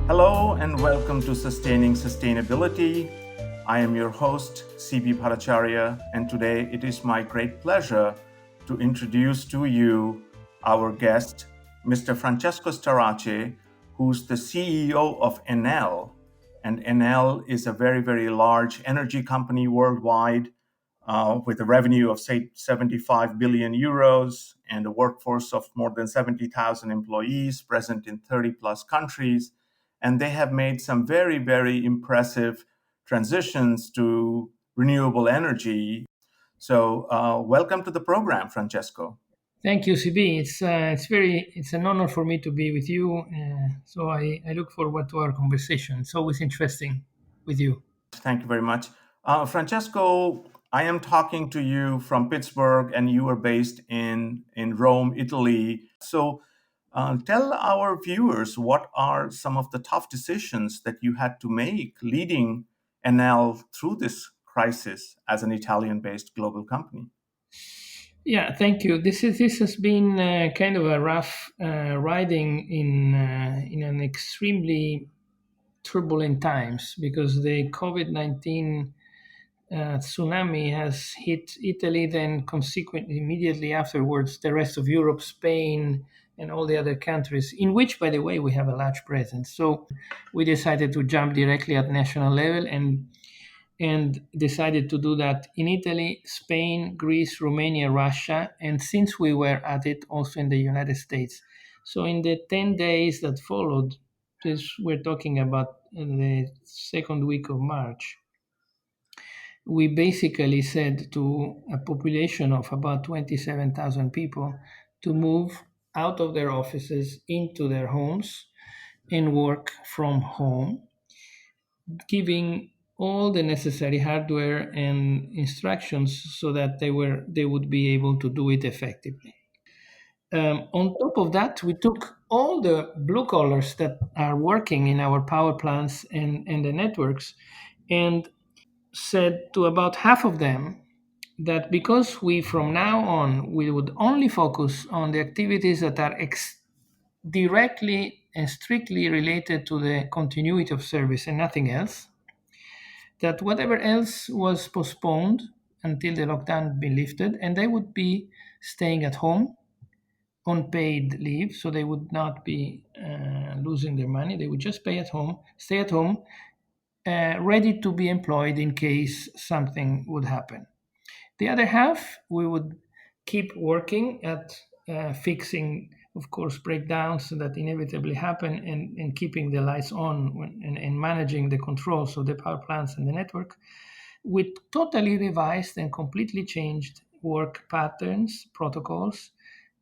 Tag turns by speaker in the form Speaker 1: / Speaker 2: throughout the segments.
Speaker 1: Hello and welcome to Sustaining Sustainability. I am your host, CB Bhattacharya, and today it is my great pleasure to introduce to you our guest, Mr. Francesco Starace, who's the CEO of Enel. And Enel is a very, very large energy company worldwide with a revenue of, say, 75 billion euros and a workforce of more than 70,000 employees present in 30 plus countries. And they have made some very, very impressive transitions to renewable energy. So, welcome to the program, Francesco.
Speaker 2: Thank you, CB. It's an honor for me to be with you. So I look forward to our conversation. It's always interesting with you.
Speaker 1: Thank you very much. Francesco, I am talking to you from Pittsburgh, and you are based in Rome, Italy. So, tell our viewers what are some of the tough decisions that you had to make leading Enel through this crisis as an Italian-based global company.
Speaker 2: Yeah, thank you. This has been kind of a rough riding in an extremely turbulent times because the COVID-19 tsunami has hit Italy, then consequently, immediately afterwards, the rest of Europe, Spain, and all the other countries, in which, by the way, we have a large presence. So we decided to jump directly at national level and decided to do that in Italy, Spain, Greece, Romania, Russia, and since we were at it, also in the United States. So in the 10 days that followed, we're talking about the second week of March, we basically said to a population of about 27,000 people to move out of their offices into their homes and work from home, giving all the necessary hardware and instructions so that they would be able to do it effectively. On top of that, we took all the blue collars that are working in our power plants and the networks and said to about half of them that because we from now on we would only focus on the activities that are directly and strictly related to the continuity of service and nothing else, that whatever else was postponed until the lockdown had been lifted, and they would be staying at home on paid leave, so they would not be losing their money. They would just stay at home, ready to be employed in case something would happen. The other half, we would keep working at fixing, of course, breakdowns that inevitably happen and keeping the lights on and managing the controls of the power plants and the network with totally revised and completely changed work patterns, protocols,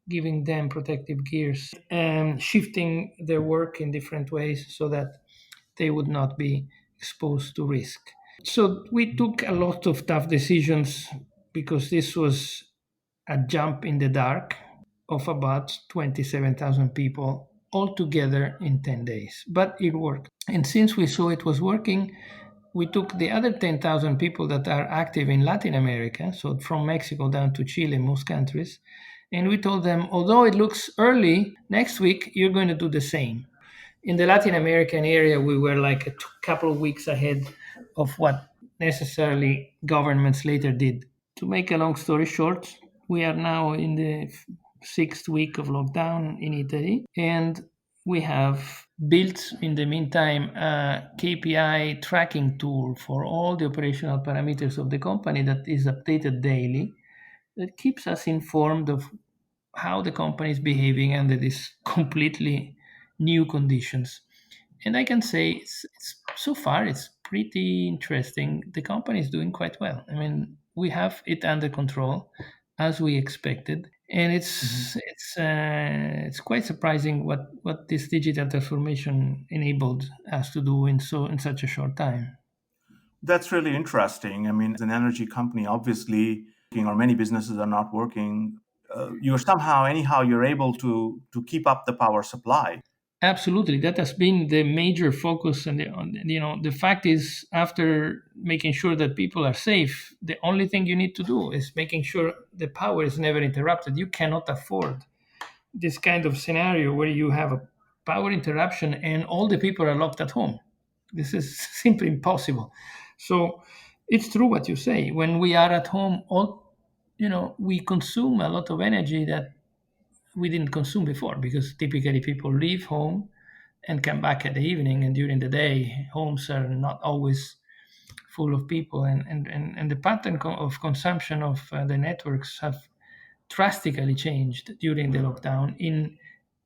Speaker 2: giving them protective gears and shifting their work in different ways so that they would not be exposed to risk. So we took a lot of tough decisions because this was a jump in the dark of about 27,000 people all together in 10 days. But it worked. And since we saw it was working, we took the other 10,000 people that are active in Latin America, so from Mexico down to Chile, most countries, and we told them, although it looks early, next week you're going to do the same. In the Latin American area, we were like a couple of weeks ahead of what necessarily governments later did. To make a long story short, we are now in the sixth week of lockdown in Italy, and we have built in the meantime a KPI tracking tool for all the operational parameters of the company that is updated daily, that keeps us informed of how the company is behaving under these completely new conditions. And I can say so far it's pretty interesting. The company is doing quite well. I mean, we have it under control as we expected, and it's quite surprising what this digital transformation enabled us to do in such a short time.
Speaker 1: That's really interesting. I mean, as an energy company, obviously, or many businesses are not working. You're somehow, anyhow, you're able to keep up the power supply.
Speaker 2: Absolutely, that has been the major focus, and the fact is, after making sure that people are safe, the only thing you need to do is making sure the power is never interrupted. You cannot afford this kind of scenario where you have power interruption and all the people are locked at home. This is simply impossible. So it's true what you say. When we are at home, we consume a lot of energy that we didn't consume before, because typically people leave home and come back at the evening, and during the day homes are not always full of people, and the pattern of consumption of the networks have drastically changed during the lockdown in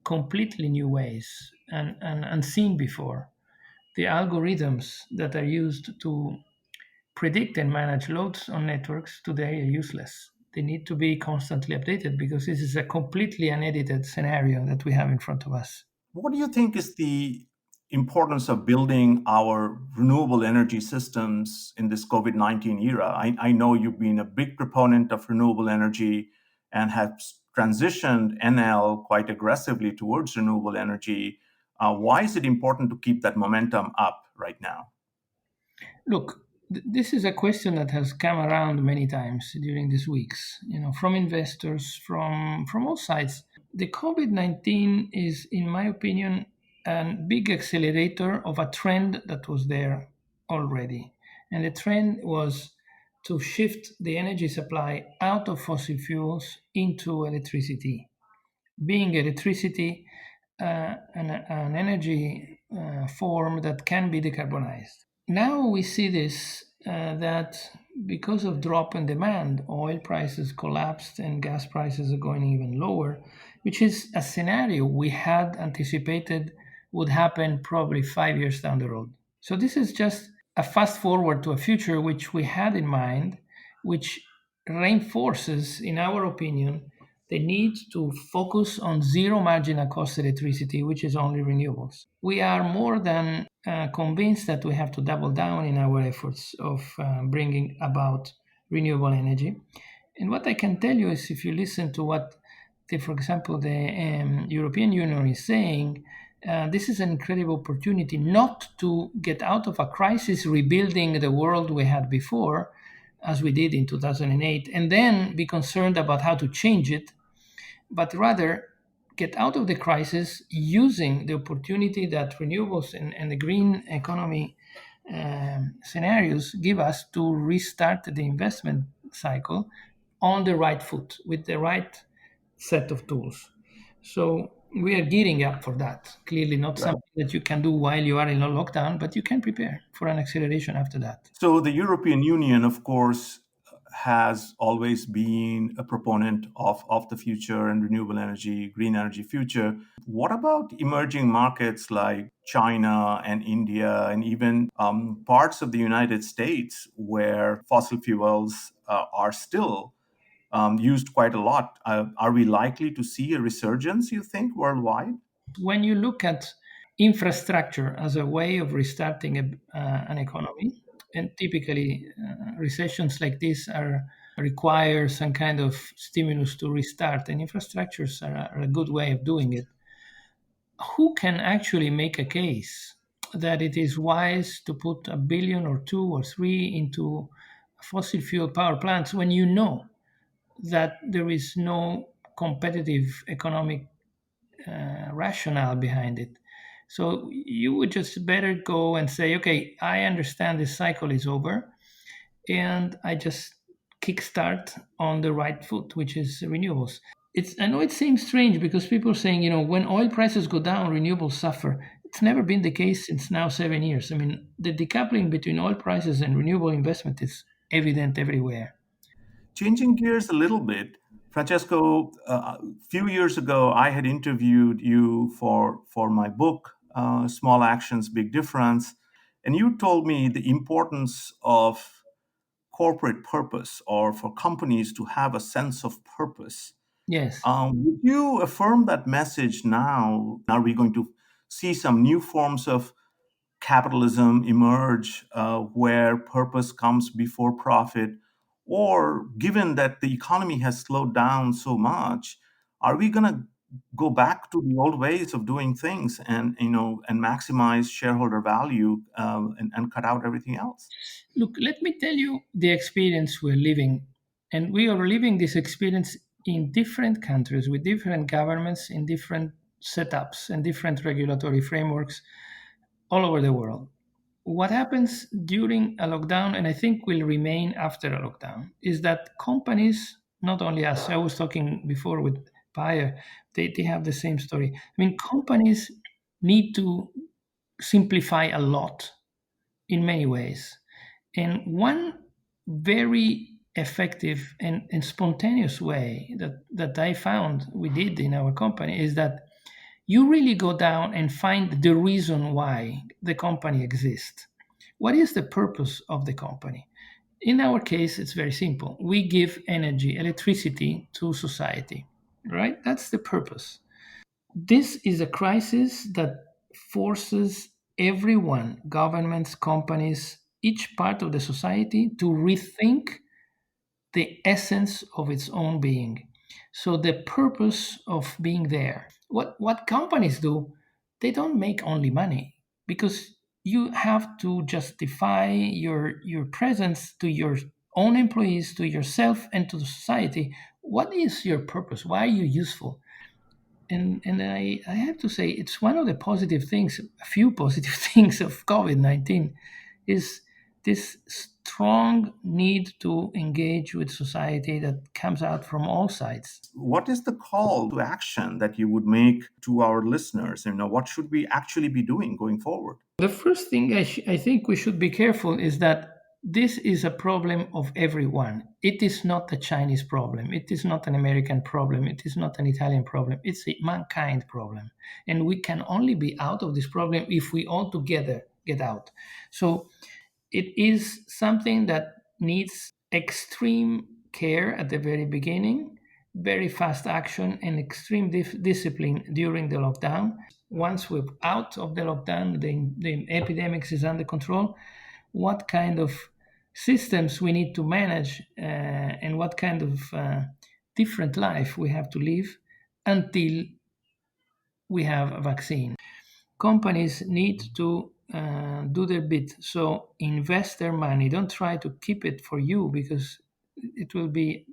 Speaker 2: completely new ways and unseen before. The algorithms that are used to predict and manage loads on networks today are useless. They need to be constantly updated because this is a completely unedited scenario that we have in front of us.
Speaker 1: What do you think is the importance of building our renewable energy systems in this COVID-19 era? I know you've been a big proponent of renewable energy and have transitioned Enel quite aggressively towards renewable energy. Why is it important to keep that momentum up right now?
Speaker 2: Look, this is a question that has come around many times during these weeks, from investors, from all sides. The COVID-19 is, in my opinion, a big accelerator of a trend that was there already. And the trend was to shift the energy supply out of fossil fuels into electricity, being electricity an energy form that can be decarbonized. Now we see this that because of drop in demand, oil prices collapsed and gas prices are going even lower, which is a scenario we had anticipated would happen probably 5 years down the road. So this is just a fast forward to a future which we had in mind, which reinforces, in our opinion, the need to focus on zero marginal cost electricity, which is only renewables. We are more than convinced that we have to double down in our efforts of bringing about renewable energy. And what I can tell you is, if you listen to what, for example, the European Union is saying, this is an incredible opportunity not to get out of a crisis rebuilding the world we had before, as we did in 2008, and then be concerned about how to change it, but rather get out of the crisis using the opportunity that renewables and the green economy scenarios give us to restart the investment cycle on the right foot with the right set of tools. So we are gearing up for that. Clearly, not
Speaker 1: Right.
Speaker 2: something that you can do while you are in a lockdown, but you can prepare for an acceleration after that.
Speaker 1: So the European Union, of course, has always been a proponent of the future and renewable energy, green energy future. What about emerging markets like China and India and even parts of the United States where fossil fuels are still used quite a lot? Are we likely to see a resurgence, you think, worldwide?
Speaker 2: When you look at infrastructure as a way of restarting an economy, and typically recessions like this require some kind of stimulus to restart, and infrastructures are a good way of doing it. Who can actually make a case that it is wise to put a billion or two or three into fossil fuel power plants when you know that there is no competitive economic rationale behind it? So you would just better go and say, okay, I understand this cycle is over, and I just kickstart on the right foot, which is renewables. I know it seems strange because people are saying, when oil prices go down, renewables suffer. It's never been the case since now 7 years. I mean, the decoupling between oil prices and renewable investment is evident everywhere.
Speaker 1: Changing gears a little bit, Francesco, a few years ago, I had interviewed you for my book, Small Actions, Big Difference. And you told me the importance of corporate purpose or for companies to have a sense of purpose.
Speaker 2: Yes.
Speaker 1: Would you affirm that message now? Are we going to see some new forms of capitalism emerge where purpose comes before profit? Or given that the economy has slowed down so much, are we going to go back to the old ways of doing things and maximize shareholder value and cut out everything else?
Speaker 2: Look, let me tell you the experience we're living. And we are living this experience in different countries with different governments in different setups and different regulatory frameworks all over the world. What happens during a lockdown, and I think will remain after a lockdown, is that companies, not only us, I was talking before with Bayer, they have the same story. I mean, companies need to simplify a lot in many ways. And one very effective and spontaneous way that I found we did in our company is that you really go down and find the reason why the company exists. What is the purpose of the company? In our case, it's very simple. We give energy, electricity to society, right? That's the purpose. This is a crisis that forces everyone, governments, companies, each part of the society to rethink the essence of its own being. So the purpose of being there. What companies do, they don't make only money because you have to justify your presence to your own employees, to yourself, and to the society. What is your purpose? Why are you useful? And I have to say it's one of the positive things, a few positive things of COVID-19 is this strong need to engage with society that comes out from all sides.
Speaker 1: What is the call to action that you would make to our listeners? What should we actually be doing going forward?
Speaker 2: The first thing I think we should be careful is that this is a problem of everyone. It is not a Chinese problem. It is not an American problem. It is not an Italian problem. It's a mankind problem. And we can only be out of this problem if we all together get out. So it is something that needs extreme care at the very beginning, very fast action, and extreme discipline during the lockdown. Once we're out of the lockdown, the epidemic is under control, what kind of systems we need to manage and what kind of different life we have to live until we have a vaccine. Companies need to do their bit. So invest their money. Don't try to keep it for you because it will be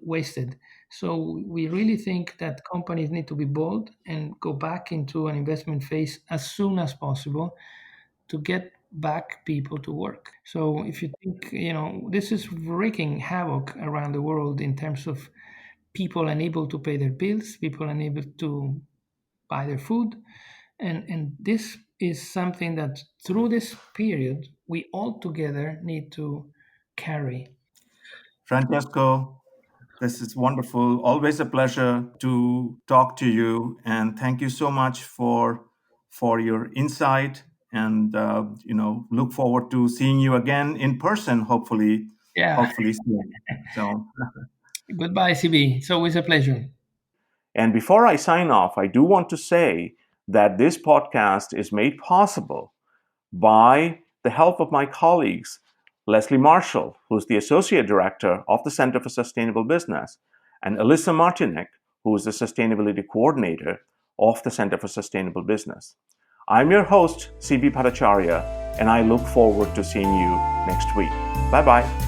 Speaker 2: wasted. So we really think that companies need to be bold and go back into an investment phase as soon as possible to get back people to work. So if you think, this is wreaking havoc around the world in terms of people unable to pay their bills, people unable to buy their food. And this is something that through this period, we all together need to carry.
Speaker 1: Francesco, this is wonderful. Always a pleasure to talk to you, and thank you so much for your insight. And look forward to seeing you again in person, hopefully soon. So,
Speaker 2: Goodbye, CB. It's always a pleasure.
Speaker 1: and before I sign off, I do want to say that this podcast is made possible by the help of my colleagues, Leslie Marshall, who's the Associate Director of the Center for Sustainable Business, and Alyssa Martinec, who is the Sustainability Coordinator of the Center for Sustainable Business. I'm your host, CB Bhattacharya, and I look forward to seeing you next week. Bye-bye.